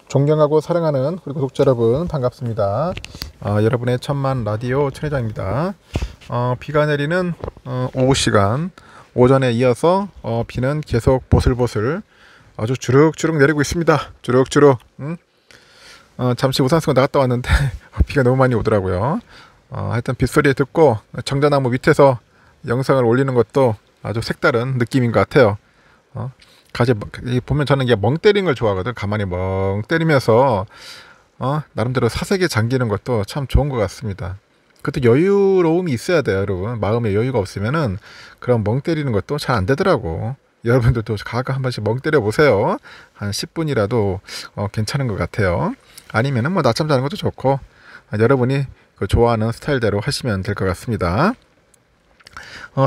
존경하고 사랑하는 우리 구독자 여러분 반갑습니다. 여러분의 천만 라디오 천회장입니다. 비가 내리는 오후 시간 오전에 이어서 비는 계속 보슬보슬 아주 주룩주룩 내리고 있습니다. 주룩주룩. 잠시 우산 쓰고 나갔다 왔는데 비가 너무 많이 오더라고요. 하여튼 빗소리 듣고 정자나무 밑에서 영상을 올리는 것도 아주 색다른 느낌인 것 같아요. 보면 저는 이게 멍 때리는 걸 좋아하거든. 가만히 멍 때리면서 나름대로 사색에 잠기는 것도 참 좋은 것 같습니다. 그것도 여유로움이 있어야 돼요, 여러분. 마음에 여유가 없으면은 그런 멍 때리는 것도 잘 안 되더라고. 여러분들도 가끔 한 번씩 멍 때려 보세요. 한 10분이라도 괜찮은 것 같아요. 아니면은 뭐 낮잠 자는 것도 좋고, 여러분이 좋아하는 스타일대로 하시면 될 것 같습니다.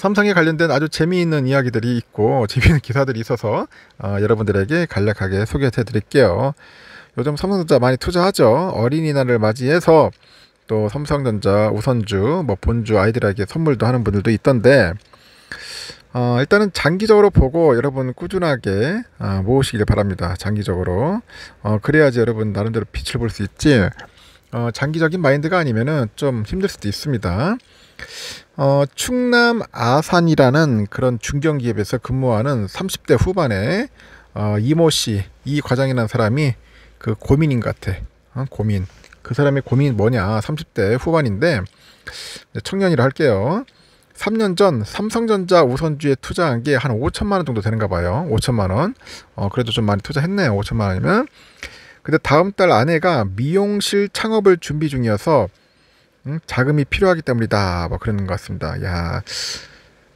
삼성에 관련된 아주 재미있는 이야기들이 있고 재미있는 기사들이 있어서 여러분들에게 간략하게 소개해 드릴게요. 요즘 삼성전자 많이 투자하죠. 어린이날을 맞이해서 또 삼성전자 우선주, 본주 아이들에게 선물도 하는 분들도 있던데, 일단은 장기적으로 보고 여러분 꾸준하게 모으시길 바랍니다. 장기적으로. 그래야지 여러분 나름대로 빛을 볼 수 있지. 장기적인 마인드가 아니면은 좀 힘들 수도 있습니다. 충남 아산이라는 그런 중견기업에서 근무하는 30대 후반의 이모씨, 이 과장이라는 사람이 그 고민인 것 같아. 고민. 그 사람의 고민이 뭐냐. 30대 후반인데 청년이라 할게요. 3년 전 삼성전자 우선주에 투자한 게 한 5천만 원 정도 되는가 봐요. 5천만 원. 그래도 좀 많이 투자했네요. 5천만 원이면. 근데 다음 달 아내가 미용실 창업을 준비 중이어서 자금이 필요하기 때문이다. 그러는 것 같습니다. 야,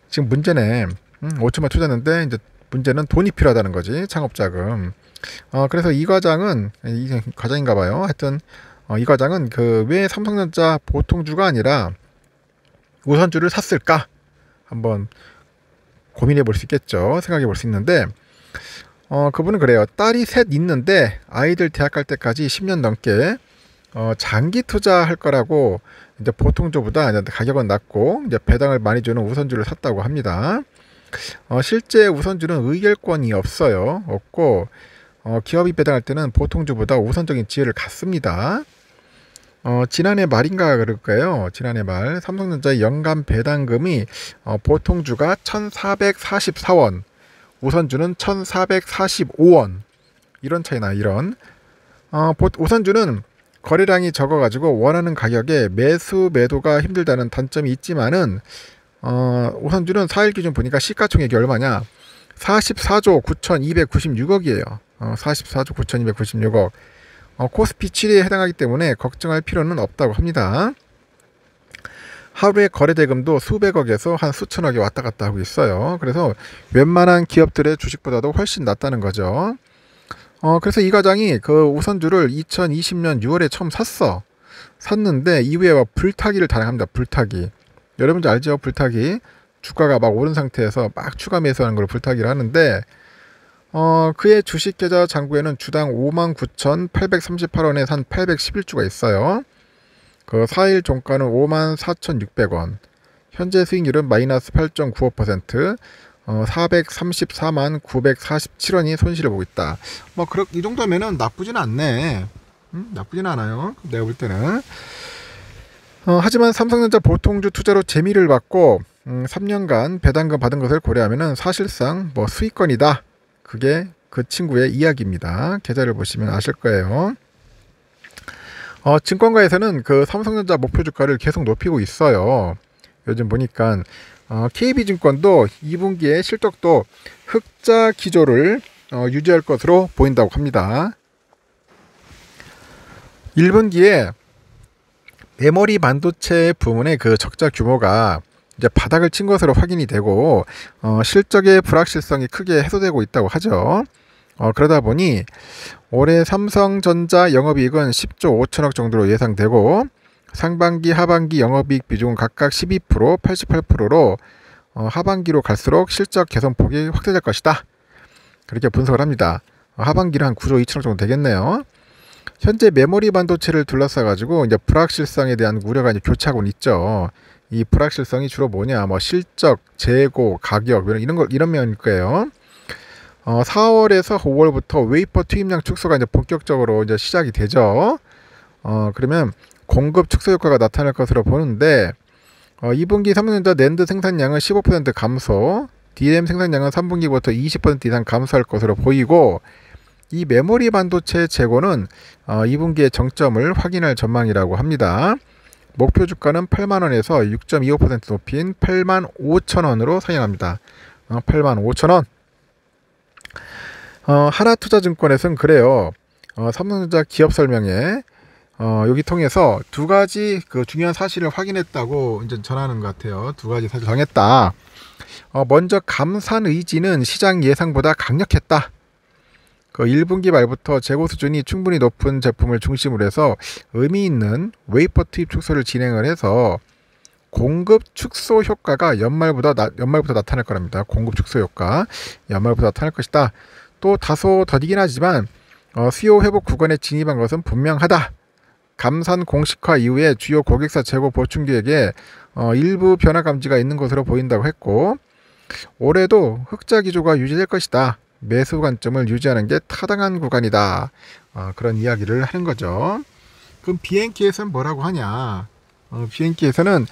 지금 문제네. 5천만 투자했는데 이제 문제는 돈이 필요하다는 거지. 창업 자금. 그래서 이 과장은 이 과장인가 봐요. 하여튼 이 과장은 왜 삼성전자 보통주가 아니라 우선주를 샀을까? 한번 고민해 볼 수 있겠죠. 생각해 볼 수 있는데, 그분은 그래요. 딸이 셋 있는데 아이들 대학 갈 때까지 10년 넘게 장기 투자할 거라고 이제 보통주보다 이제 가격은 낮고 이제 배당을 많이 주는 우선주를 샀다고 합니다. 실제 우선주는 의결권이 없고 기업이 배당할 때는 보통주보다 우선적인 지위를 갖습니다. 지난해 말인가 그럴까요? 지난해 말 삼성전자의 연간 배당금이 보통주가 1,444원, 우선주는 1,445원. 이런 차이나 이런. 우선주는 거래량이 적어가지고 원하는 가격에 매도가 힘들다는 단점이 있지만은 우선주는 4일 기준 보니까 시가총액이 얼마냐? 44조 9,296억이에요. 44조 9,296억. 코스피 7위에 해당하기 때문에 걱정할 필요는 없다고 합니다. 하루에 거래 대금도 수백억에서 한 수천억이 왔다 갔다 하고 있어요. 그래서 웬만한 기업들의 주식보다도 훨씬 낫다는 거죠. 그래서 이 과장이 그 우선주를 2020년 6월에 처음 샀는데 이후에 불타기를 단행합니다. 불타기. 여러분들 알죠? 불타기. 주가가 막 오른 상태에서 막 추가 매수하는 걸 불타기를 하는데, 그의 주식 계좌 잔고에는 주당 59,838원에 한 811주가 있어요. 그 4일 종가는 54,600원. 현재 수익률은 마이너스 8.95%. 434만 947원이 손실을 보고 있다. 이 정도면은 나쁘진 않네. 나쁘진 않아요. 내가 볼 때는. 하지만 삼성전자 보통주 투자로 재미를 받고 3년간 배당금 받은 것을 고려하면은 사실상 수익권이다. 그게 그 친구의 이야기입니다. 계좌를 보시면 아실 거예요. 증권가에서는 그 삼성전자 목표 주가를 계속 높이고 있어요. 요즘 보니까 KB증권도 2분기에 실적도 흑자 기조를 유지할 것으로 보인다고 합니다. 1분기에 메모리 반도체 부문의 그 적자 규모가 이제 바닥을 친 것으로 확인이 되고 실적의 불확실성이 크게 해소되고 있다고 하죠. 그러다 보니 올해 삼성전자 영업이익은 10조 5천억 정도로 예상되고 상반기 하반기 영업이익 비중은 각각 12%, 88%로 하반기로 갈수록 실적 개선폭이 확대될 것이다. 그렇게 분석을 합니다. 하반기는 한 9조 2천억 정도 되겠네요. 현재 메모리 반도체를 둘러싸가지고 이제 불확실성에 대한 우려가 이제 교차하고 있죠. 이 불확실성이 주로 뭐냐, 실적, 재고, 가격 이런 면일 거예요. 4월에서 5월부터 웨이퍼 투입량 축소가 이제 본격적으로 이제 시작이 되죠. 그러면 공급 축소 효과가 나타날 것으로 보는데 2분기 삼성전자 낸드 생산량은 15% 감소, DRAM 생산량은 3분기부터 20% 이상 감소할 것으로 보이고, 이 메모리 반도체 재고는 2분기의 정점을 확인할 전망이라고 합니다. 목표 주가는 8만원에서 6.25% 높인 85,000원으로 상향합니다. 85,000원. 하나투자증권에서는 그래요. 삼성전자 기업 설명에 여기 통해서 두 가지 그 중요한 사실을 확인했다고 이제 전하는 것 같아요. 두 가지 사실 정했다. 먼저 감산 의지는 시장 예상보다 강력했다. 그 1분기 말부터 재고 수준이 충분히 높은 제품을 중심으로 해서 의미 있는 웨이퍼 투입 축소를 진행을 해서 공급 축소 효과가 연말부터 나타날 거랍니다. 공급 축소 효과 연말부터 나타날 것이다. 또 다소 더디긴 하지만 수요 회복 구간에 진입한 것은 분명하다. 감산 공식화 이후에 주요 고객사 재고 보충 계획에 일부 변화 감지가 있는 것으로 보인다고 했고, 올해도 흑자 기조가 유지될 것이다. 매수 관점을 유지하는 게 타당한 구간이다. 그런 이야기를 하는 거죠. 그럼 비행기에서는 뭐라고 하냐? 비행기에서는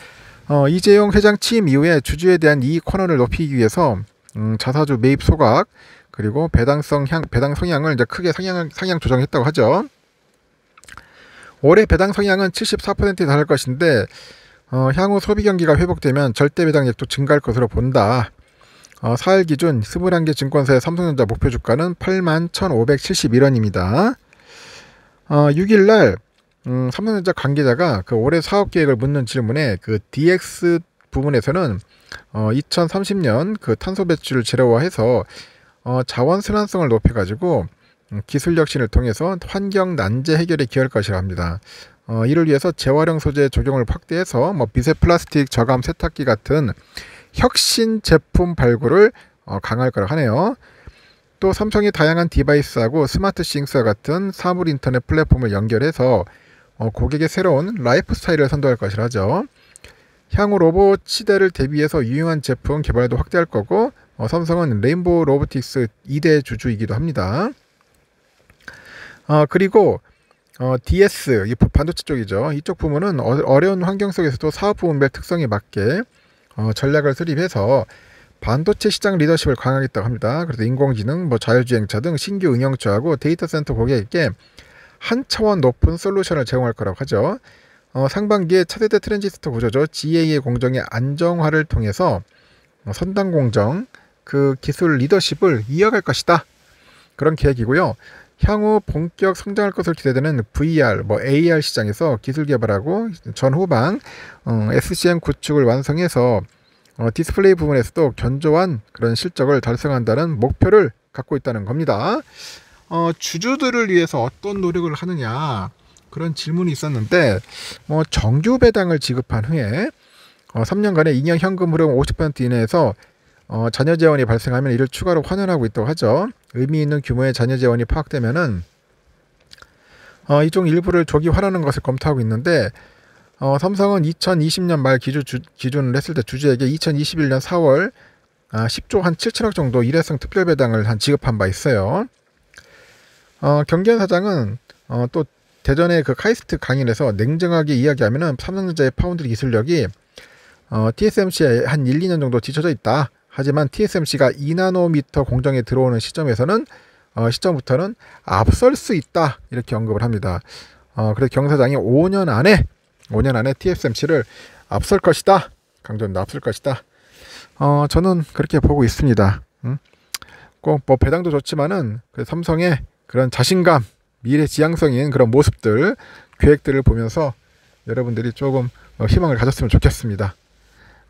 이재용 회장 취임 이후에 주주에 대한 이익 환원을 높이기 위해서 자사주 매입 소각 그리고 배당 성향을 이제 크게 상향 조정했다고 하죠. 올해 배당 성향은 74%에 달할 것인데 향후 소비 경기가 회복되면 절대 배당액도 증가할 것으로 본다. 4일 기준 21개 증권사의 삼성전자 목표 주가는 81,571원입니다. 6일날 삼성전자 관계자가 그 올해 사업 계획을 묻는 질문에 그 DX 부분에서는 2030년 그 탄소 배출을 제로화해서 자원 순환성을 높여가지고 기술 혁신을 통해서 환경 난제 해결에 기여할 것이라 합니다. 이를 위해서 재활용 소재 적용을 확대해서 미세 플라스틱 저감 세탁기 같은 혁신 제품 발굴을 강화할 거라고 하네요. 또 삼성이 다양한 디바이스하고 스마트 싱스와 같은 사물 인터넷 플랫폼을 연결해서 고객의 새로운 라이프 스타일을 선도할 것이라 하죠. 향후 로봇 시대를 대비해서 유용한 제품 개발도 확대할 거고, 삼성은 레인보우 로보틱스 2대 주주이기도 합니다. 그리고 DS, 이 반도체 쪽이죠. 이쪽 부문은 어려운 환경 속에서도 사업 부문별 특성에 맞게 전략을 수립해서 반도체 시장 리더십을 강화하겠다고 합니다. 그래서 인공지능, 자율주행차 등 신규 응용처하고 데이터 센터 고객에게 한 차원 높은 솔루션을 제공할 거라고 하죠. 상반기에 차세대 트랜지스터 구조죠. GA의 공정의 안정화를 통해서 선당 공정, 그 기술 리더십을 이어갈 것이다. 그런 계획이고요. 향후 본격 성장할 것으로 기대되는 VR, AR 시장에서 기술 개발하고 전후방 SCM 구축을 완성해서 디스플레이 부분에서도 견조한 그런 실적을 달성한다는 목표를 갖고 있다는 겁니다. 주주들을 위해서 어떤 노력을 하느냐 그런 질문이 있었는데 정규 배당을 지급한 후에 3년간의 2년 현금 흐름 50% 이내에서 자녀 재원이 발생하면 이를 추가로 환원하고 있다고 하죠. 의미 있는 규모의 자녀 재원이 파악되면은 이중 일부를 조기 환원하는 것을 검토하고 있는데 삼성은 2020년 말 기준을 했을 때 주주에게 2021년 4월 10조 한 7천억 정도 일회성 특별 배당을 지급한 바 있어요. 경기현 사장은 또 대전의 그 카이스트 강연에서 냉정하게 이야기하면은 삼성전자의 파운드리 기술력이 TSMC에 한 1, 2년 정도 뒤처져 있다. 하지만 TSMC가 2나노미터 공정에 들어오는 시점부터는 앞설 수 있다. 이렇게 언급을 합니다. 그래서 경 사장이 5년 안에 TSMC를 앞설 것이다. 강조합니다. 앞설 것이다. 저는 그렇게 보고 있습니다. 꼭 배당도 좋지만은 그 삼성의 그런 자신감, 미래 지향성인 그런 모습들, 계획들을 보면서 여러분들이 조금 희망을 가졌으면 좋겠습니다.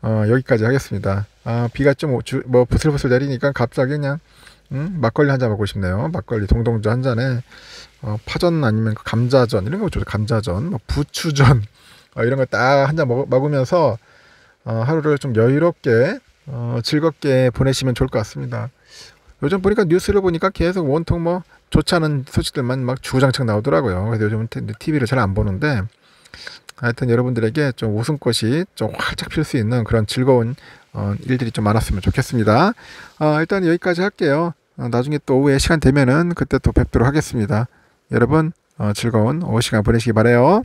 여기까지 하겠습니다. 비가 좀 부슬부슬 내리니까 갑자기 그냥 막걸리 한 잔 먹고 싶네요. 막걸리 동동주 한 잔에 파전 아니면 감자전 이런 거 좋죠. 감자전, 부추전 이런 거 딱 한 잔 먹으면서 하루를 좀 여유롭게 즐겁게 보내시면 좋을 것 같습니다. 요즘 보니까 뉴스를 보니까 계속 온통 좋지 않은 소식들만 막 주구장창 나오더라고요. 그래서 요즘은 TV를 잘 안 보는데 하여튼 여러분들에게 좀 웃음꽃이 좀 활짝 필 수 있는 그런 즐거운 일들이 좀 많았으면 좋겠습니다. 일단 여기까지 할게요. 나중에 또 오후에 시간 되면은 그때 또 뵙도록 하겠습니다. 여러분 즐거운 오후 시간 보내시기 바래요.